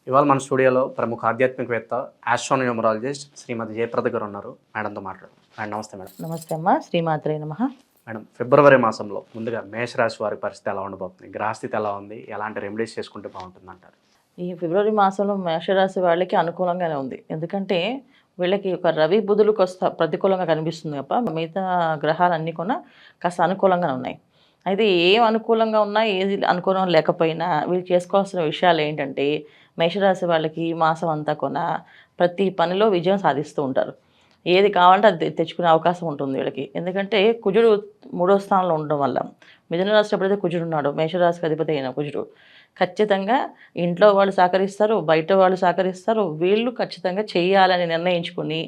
ఇవాళ మన స్టూడియోలో ప్రముఖ ఆధ్యాత్మికవేత్త, ఆస్ట్రోన్యూమరాలజిస్ట్ శ్రీమతి జయప్రద గారు ఉన్నారు. మేడంతో మాట్లాడు. మేడం నమస్తే మేడం. నమస్తే అమ్మా. శ్రీమాత్రే నమః. మేడం, ఫిబ్రవరి మాసంలో ముందుగా మేషరాశి వారి పరిస్థితి ఎలా ఉండబోతుంది? గ్రహస్థితి ఎలా ఉంది? ఎలాంటి రెమెడీస్ చేసుకుంటే బాగుంటుంది అంటారు? ఈ ఫిబ్రవరి మాసంలో మేషరాశి వాళ్ళకి అనుకూలంగానే ఉంది. ఎందుకంటే వీళ్ళకి ఒక రవి బుధులు ప్రతికూలంగా కనిపిస్తుంది తప్ప మిగతా గ్రహాలన్నీ కూడా కాస్త అనుకూలంగానే ఉన్నాయి. అయితే ఏం అనుకూలంగా ఉన్నా ఏది అనుకూలం లేకపోయినా వీళ్ళు చేసుకోవాల్సిన విషయాలు ఏంటంటే, మేషరాశి వాళ్ళకి ఈ మాసం అంతా కూడా ప్రతి పనిలో విజయం సాధిస్తూ ఉంటారు. ఏది కావాలంటే అది తెచ్చుకునే అవకాశం ఉంటుంది వీళ్ళకి. ఎందుకంటే కుజుడు 3వ స్థానంలో ఉండడం వల్ల, మిథున రాశి ఎప్పుడైతే కుజుడు ఉన్నాడో, మేషరాశికి అధిపతి అయిన కుజుడు ఖచ్చితంగా ఇంట్లో వాళ్ళు సహకరిస్తారు, బయట వాళ్ళు సహకరిస్తారు. వీళ్ళు ఖచ్చితంగా చేయాలని నిర్ణయించుకుని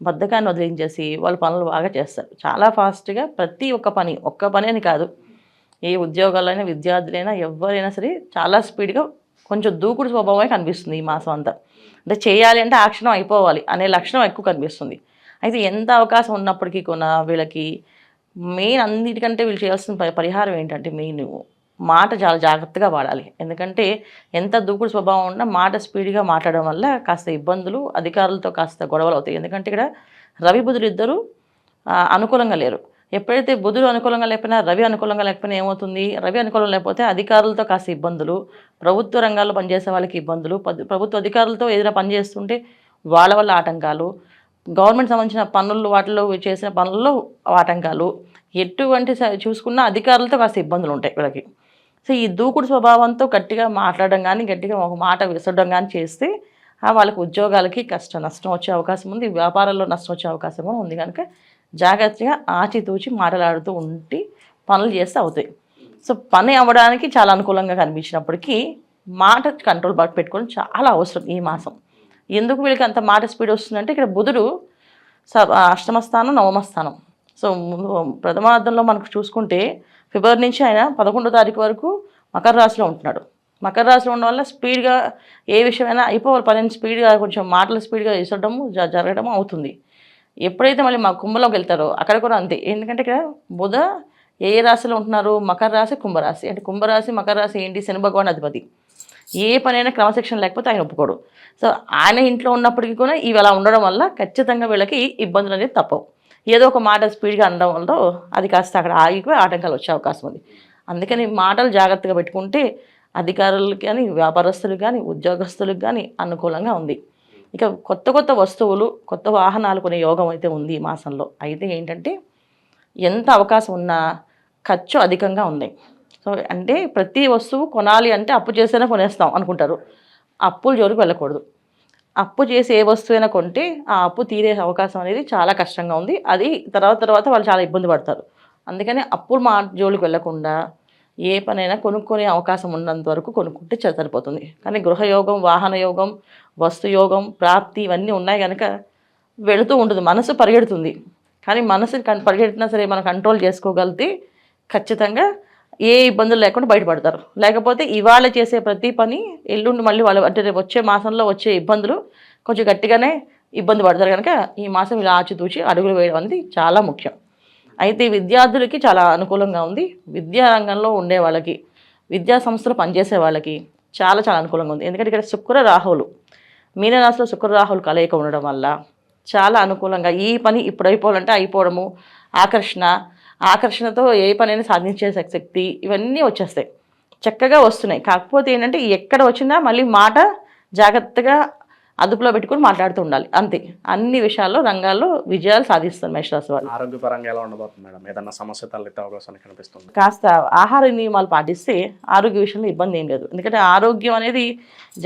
బద్ధకాన్ని వదిలించేసి వాళ్ళ పనులు బాగా చేస్తారు. చాలా ఫాస్ట్గా ప్రతి ఒక్క పని అని కాదు, ఏ ఉద్యోగాలైనా విద్యార్థులైనా ఎవరైనా సరే చాలా స్పీడ్గా కొంచెం దూకుడు స్వభావమే కనిపిస్తుంది ఈ మాసం అంతా. అంటే చేయాలి అంటే ఆ క్షణం అయిపోవాలి అనే లక్షణం ఎక్కువ కనిపిస్తుంది. అయితే ఎంత అవకాశం ఉన్నప్పటికీ కూడా వీళ్ళకి మెయిన్ అన్నిటికంటే వీళ్ళు చేయాల్సిన పరిహారం ఏంటంటే, మెయిన్ మాట చాలా జాగ్రత్తగా వాడాలి. ఎందుకంటే ఎంత దూకుడు స్వభావం ఉన్నా మాట స్పీడ్గా మాట్లాడడం వల్ల కాస్త ఇబ్బందులు, అధికారులతో కాస్త గొడవలు అవుతాయి. ఎందుకంటే ఇక్కడ రవి బుధులు ఇద్దరు అనుకూలంగా లేరు. ఎప్పుడైతే బుధుడు అనుకూలంగా లేకపోయినా, రవి అనుకూలంగా లేకపోయినా ఏమవుతుంది? రవి అనుకూలం లేకపోతే అధికారులతో కాస్త ఇబ్బందులు, ప్రభుత్వ రంగాల్లో పనిచేసే వాళ్ళకి ఇబ్బందులు, ప్రభుత్వ అధికారులతో ఏదైనా పని చేస్తుంటే వాళ్ళ వల్ల ఆటంకాలు, గవర్నమెంట్ సంబంధించిన పనులు వాటిలో చేసిన పనుల్లో ఆటంకాలు, ఎటువంటి చూసుకున్న అధికారులతో కాస్త ఇబ్బందులు ఉంటాయి వీళ్ళకి. సో ఈ దూకుడు స్వభావంతో గట్టిగా మాట్లాడడం కానీ, గట్టిగా ఒక మాట విసరడం కానీ చేస్తే వాళ్ళకి ఉద్యోగాలకి నష్టం వచ్చే అవకాశం ఉంది, వ్యాపారాల్లో నష్టం వచ్చే అవకాశం కూడా ఉంది. కనుక జాగ్రత్తగా ఆచితూచి మాట్లాడుతూ ఉండి పనులు చేస్తే అవుతాయి. సో పని అవ్వడానికి చాలా అనుకూలంగా కనిపించినప్పటికీ మాట కంట్రోల్ పెట్టుకోవడం చాలా అవసరం ఈ మాసం. ఎందుకు వీళ్ళకి అంత మాట స్పీడ్ వస్తుందంటే, ఇక్కడ బుధుడు అష్టమ స్థానం, నవమ స్థానం. సో ప్రథమార్థంలో మనకు చూసుకుంటే ఫిబ్రవరి నుంచి ఆయన 11వ తారీఖు వరకు మకర రాశిలో ఉంటున్నాడు. మకర రాశిలో ఉండడం వల్ల స్పీడ్గా ఏ విషయమైనా అయిపోవాలి, పని స్పీడ్గా కొంచెం మాటలు స్పీడ్గా వేసడము జరగడము అవుతుంది. ఎప్పుడైతే మళ్ళీ మా కుంభంలోకి వెళ్తారో అక్కడ కూడా అంతే. ఎందుకంటే ఇక్కడ బుధ ఏ రాశిలో ఉంటున్నారు? మకర రాశి, కుంభరాశి. అంటే కుంభరాశి, మకర రాశి ఏంటి? శని భగవాన్ అధిపతి. ఏ పనైనా క్రమశిక్షణ లేకపోతే ఆయన ఒప్పుకోడు. సో ఆయన ఇంట్లో ఉన్నప్పటికీ కూడా ఇవి అలా ఉండడం వల్ల ఖచ్చితంగా వీళ్ళకి ఇబ్బందులు అనేది తప్పవు. ఏదో ఒక మాట స్పీడ్గా అనడం వల్ల అది కాస్త అక్కడ ఆగిపోయి ఆటంకాలు వచ్చే అవకాశం ఉంది. అందుకని మాటలు జాగ్రత్తగా పెట్టుకుంటే అధికారులకు కానీ, వ్యాపారస్తులకు కానీ, ఉద్యోగస్తులకు కానీ అనుకూలంగా ఉంది. ఇక కొత్త వస్తువులు, కొత్త వాహనాలు కొనే యోగం అయితే ఉంది ఈ మాసంలో. అయితే ఏంటంటే ఎంత అవకాశం ఉన్నా ఖర్చు అధికంగా ఉంది. సో అంటే ప్రతి వస్తువు కొనాలి అంటే అప్పు చేస్తేనే కొనేస్తాం అనుకుంటారు. అప్పుల జోలికి వెళ్ళకూడదు. అప్పు చేసి ఏ వస్తువైనా కొంటే ఆ అప్పు తీరే అవకాశం అనేది చాలా కష్టంగా ఉంది. అది తర్వాత వాళ్ళు చాలా ఇబ్బంది పడతారు. అందుకని అప్పులు జోలికి వెళ్ళకుండా ఏ పనైనా కొనుక్కునే అవకాశం ఉన్నంత వరకు కొనుక్కుంటే సరిపోతుంది. కానీ గృహయోగం, వాహన యోగం, వస్తు యోగం, ప్రాప్తి ఇవన్నీ ఉన్నాయి కనుక వెళుతూ ఉంటుంది. మనసు పరిగెడుతుంది. కానీ మనసు పరిగెట్టినా సరే మనం కంట్రోల్ చేసుకోగలిగితే ఖచ్చితంగా ఏ ఇబ్బందులు లేకుండా బయటపడతారు. లేకపోతే ఇవాళ చేసే ప్రతి పని ఎల్లుండి మళ్ళీ వాళ్ళు అంటే రేపు వచ్చే మాసంలో వచ్చే ఇబ్బందులు కొంచెం గట్టిగానే ఇబ్బంది పడతారు. కనుక ఈ మాసం ఇలా ఆచితూచి అడుగులు వేయడం అనేది చాలా ముఖ్యం. అయితే విద్యార్థులకి చాలా అనుకూలంగా ఉంది. విద్యా రంగంలో ఉండే వాళ్ళకి, విద్యా సంస్థలో పనిచేసే వాళ్ళకి చాలా అనుకూలంగా ఉంది. ఎందుకంటే ఇక్కడ శుక్ర రాహువులు, మీనరాశిలో శుక్ర రాహువులు కలయిక ఉండడం వల్ల చాలా అనుకూలంగా ఈ పని ఇప్పుడు అయిపోవాలంటే అయిపోవడము, ఆకర్షణతో ఏ పనైనా సాధించే శక్తి ఇవన్నీ వచ్చేస్తాయి, చక్కగా వస్తున్నాయి. కాకపోతే ఏంటంటే ఎక్కడ వచ్చినా మళ్ళీ మాట జాగ్రత్తగా అదుపులో పెట్టుకుని మాట్లాడుతూ ఉండాలి. అంతే. అన్ని విషయాల్లో రంగాల్లో విజయాలు సాధిస్తారు మేషరాశి వాళ్ళు. ఆరోగ్యపరంగా ఎలా ఉండబోతుంది మేడం? ఏదన్నా సమస్య తలెత్తే అవకాశం కనిపిస్తుంది? కాస్త ఆహార నియమాలు పాటిస్తే ఆరోగ్య విషయంలో ఇబ్బంది ఏం లేదు. ఎందుకంటే ఆరోగ్యం అనేది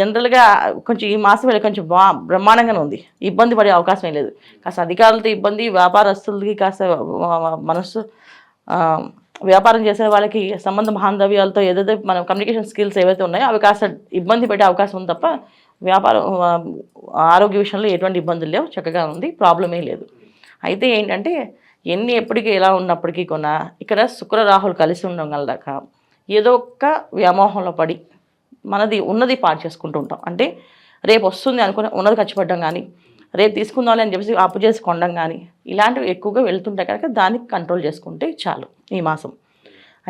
జనరల్గా కొంచెం ఈ మాసం వెళ్ళి కొంచెం బ్రహ్మాండంగానే ఉంది. ఇబ్బంది పడే అవకాశం ఏం లేదు. కాస్త అధికారులతో ఇబ్బంది, వ్యాపారస్తులకి కాస్త మనస్సు, వ్యాపారం చేసే వాళ్ళకి సంబంధ బాంధవ్యాలతో ఏదైతే మనం కమ్యూనికేషన్ స్కిల్స్ ఏవైతే ఉన్నాయో అవి కాస్త ఇబ్బంది పెట్టే అవకాశం ఉంది తప్ప ఆరోగ్య విషయంలో ఎటువంటి ఇబ్బందులు లేవు, చక్కగా ఉంది, ప్రాబ్లమే లేదు. అయితే ఏంటంటే ఎప్పటికీ ఎలా ఉన్నప్పటికీ కొన్నా ఇక్కడ శుక్ర రాహులు కలిసి ఉండడం వల్ల ఏదో ఒక వ్యామోహంలో పడి ఉన్నది పాడు చేసుకుంటూ ఉంటాం. అంటే రేపు వస్తుంది అనుకుని ఉన్నది ఖర్చు పెట్టడం కానీ, రేపు తీసుకుందామని అని చెప్పేసి అప్పు చేసి కొనడం కానీ ఇలాంటివి ఎక్కువగా వెళ్తుంటాయి. కనుక దానికి కంట్రోల్ చేసుకుంటే చాలు ఈ మాసం.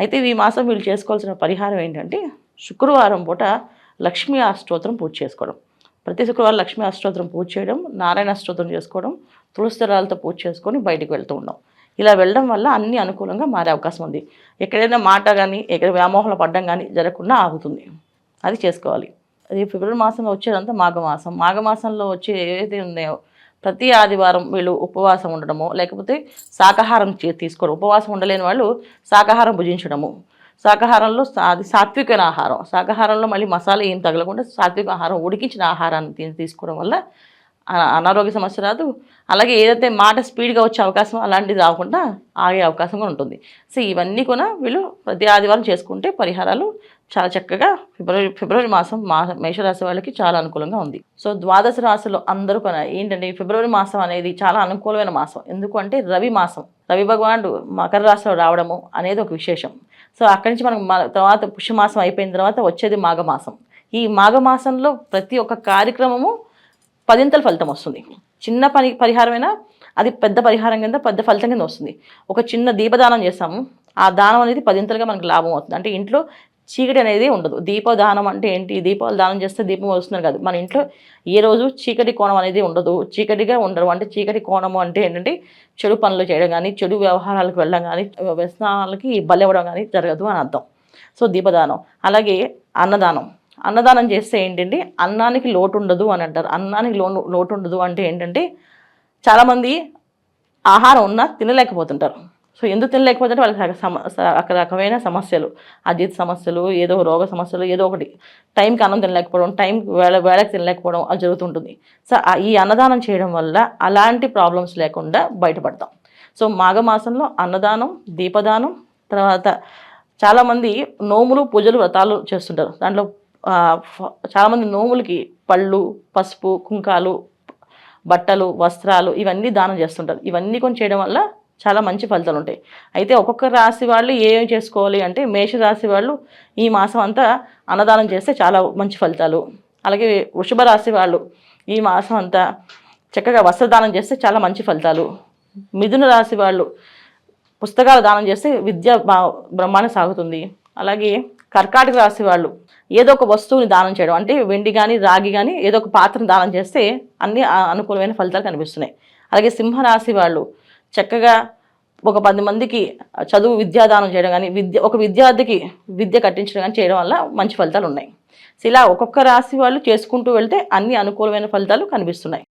అయితే ఈ మాసం వీళ్ళు చేసుకోవాల్సిన పరిహారం ఏంటంటే, శుక్రవారం పూట లక్ష్మీ అష్టోత్తరం పూజ చేసుకోవడం. ప్రతి శుక్రవారం లక్ష్మీ అష్టోత్తరం పూజ చేయడం, నారాయణ అష్టోత్తరం చేసుకోవడం, తులసి దళాలతో పూజ చేసుకొని బయటికి వెళ్తూ ఉన్నాం. ఇలా వెళ్ళడం వల్ల అన్ని అనుకూలంగా మారే అవకాశం ఉంది. ఎక్కడైనా మాట కానీ ఎక్కడ వ్యామోహంలో పడడం కానీ జరగకుండా ఆగుతుంది. అది చేసుకోవాలి. అది ఫిబ్రవరి మాసంలో వచ్చేదంతా మాఘమాసం. మాఘమాసంలో వచ్చే ఏదైతే ఉన్నాయో ప్రతి ఆదివారం వీళ్ళు ఉపవాసం ఉండడము, లేకపోతే శాకాహారం తీసుకోవడం. ఉపవాసం ఉండలేని వాళ్ళు శాకాహారం భుజించడము. శాకాహారంలో అది సాత్వికమైన ఆహారం. శాకాహారంలో మళ్ళీ మసాలా ఏం తగలకుండా సాత్విక ఆహారం, ఉడికించిన ఆహారాన్ని తీసుకోవడం వల్ల అనారోగ్య సమస్య రాదు. అలాగే ఏదైతే మాట స్పీడ్గా వచ్చే అవకాశం అలాంటిది రాకుండా ఆగే అవకాశం కూడా ఉంటుంది. సో ఇవన్నీ కూడా వీళ్ళు ప్రతి ఆదివారం చేసుకుంటే పరిహారాలు చాలా చక్కగా ఫిబ్రవరి మాసం మేషరాశి వాళ్ళకి చాలా అనుకూలంగా ఉంది. సో ద్వాదశ రాశిలో అందరూ కూడా ఏంటంటే ఫిబ్రవరి మాసం అనేది చాలా అనుకూలమైన మాసం. ఎందుకంటే రవి మాసం, రవి భగవానుడు మకర రాశిలో రావడము అనేది ఒక విశేషం. సో అక్కడి నుంచి మనం తర్వాత పుష్యమాసం అయిపోయిన తర్వాత వచ్చేది మాఘమాసం. ఈ మాఘమాసంలో ప్రతి ఒక్క కార్యక్రమము 10ంతల ఫలితం వస్తుంది. చిన్న పరిహారమైనా అది పెద్ద పరిహారం కింద పెద్ద ఫలితం కింద వస్తుంది. ఒక చిన్న దీపదానం చేస్తాము, ఆ దానం అనేది 10ంతలుగా మనకు లాభం అవుతుంది. అంటే ఇంట్లో చీకటి అనేది ఉండదు. దీపదానం అంటే ఏంటి? దీపాలు దానం చేస్తే దీపం వస్తున్నారు కాదు, మన ఇంట్లో ఏ రోజు చీకటి కోణం అనేది ఉండదు, చీకటిగా ఉండరు. అంటే చీకటి కోణము అంటే ఏంటంటే చెడు పనులు చేయడం కానీ, చెడు వ్యవహారాలకు వెళ్ళడం కానీ, వ్యసనాలకి బలివ్వడం కానీ జరగదు అని అర్థం. సో దీపదానం. అలాగే అన్నదానం చేస్తే ఏంటంటే అన్నానికి లోటు ఉండదు అని అంటారు. అన్నానికి లోటు ఉండదు అంటే ఏంటంటే చాలామంది ఆహారం ఉన్నా తినలేకపోతుంటారు. సో ఎందుకు తినలేకపోతుంటే వాళ్ళకి రకమైన సమస్యలు, అజీర్తి సమస్యలు, ఏదో రోగ సమస్యలు, ఏదో ఒకటి టైంకి అన్నం తినలేకపోవడం, టైంకి వేళకి తినలేకపోవడం అది జరుగుతుంటుంది. సో ఈ అన్నదానం చేయడం వల్ల అలాంటి ప్రాబ్లమ్స్ లేకుండా బయటపడతాం. సో మాఘమాసంలో అన్నదానం, దీపదానం, తర్వాత చాలామంది నోములు, పూజలు, వ్రతాలు చేస్తుంటారు. దాంట్లో చాలామంది నోములకి పళ్ళు, పసుపు, కుంకాలు, బట్టలు, వస్త్రాలు ఇవన్నీ దానం చేస్తుంటారు. ఇవన్నీ కొన్ని చేయడం వల్ల చాలా మంచి ఫలితాలు ఉంటాయి. అయితే ఒక్కొక్క రాశి వాళ్ళు ఏం చేసుకోవాలి అంటే మేషరాశి వాళ్ళు ఈ మాసం అంతా అన్నదానం చేస్తే చాలా మంచి ఫలితాలు. అలాగే వృషభ రాశి వాళ్ళు ఈ మాసం అంతా చక్కగా వస్త్రదానం చేస్తే చాలా మంచి ఫలితాలు. మిథున రాశి వాళ్ళు పుస్తకాలు దానం చేస్తే విద్య బ్రహ్మాండంగా సాగుతుంది. అలాగే కర్కాటక రాశి వాళ్ళు ఏదో ఒక వస్తువుని దానం చేయడం, అంటే వెండి కానీ రాగి కానీ ఏదో ఒక పాత్రను దానం చేస్తే అన్ని అనుకూలమైన ఫలితాలు కనిపిస్తున్నాయి. అలాగే సింహరాశి వాళ్ళు చక్కగా ఒక 10 మందికి చదువు విద్యాదానం చేయడం కానీ, ఒక విద్యార్థికి విద్య కట్టించడం కానీ చేయడం వల్ల మంచి ఫలితాలు ఉన్నాయి. సో ఇలా ఒక్కొక్క రాశి వాళ్ళు చేసుకుంటూ వెళ్తే అన్ని అనుకూలమైన ఫలితాలు కనిపిస్తున్నాయి.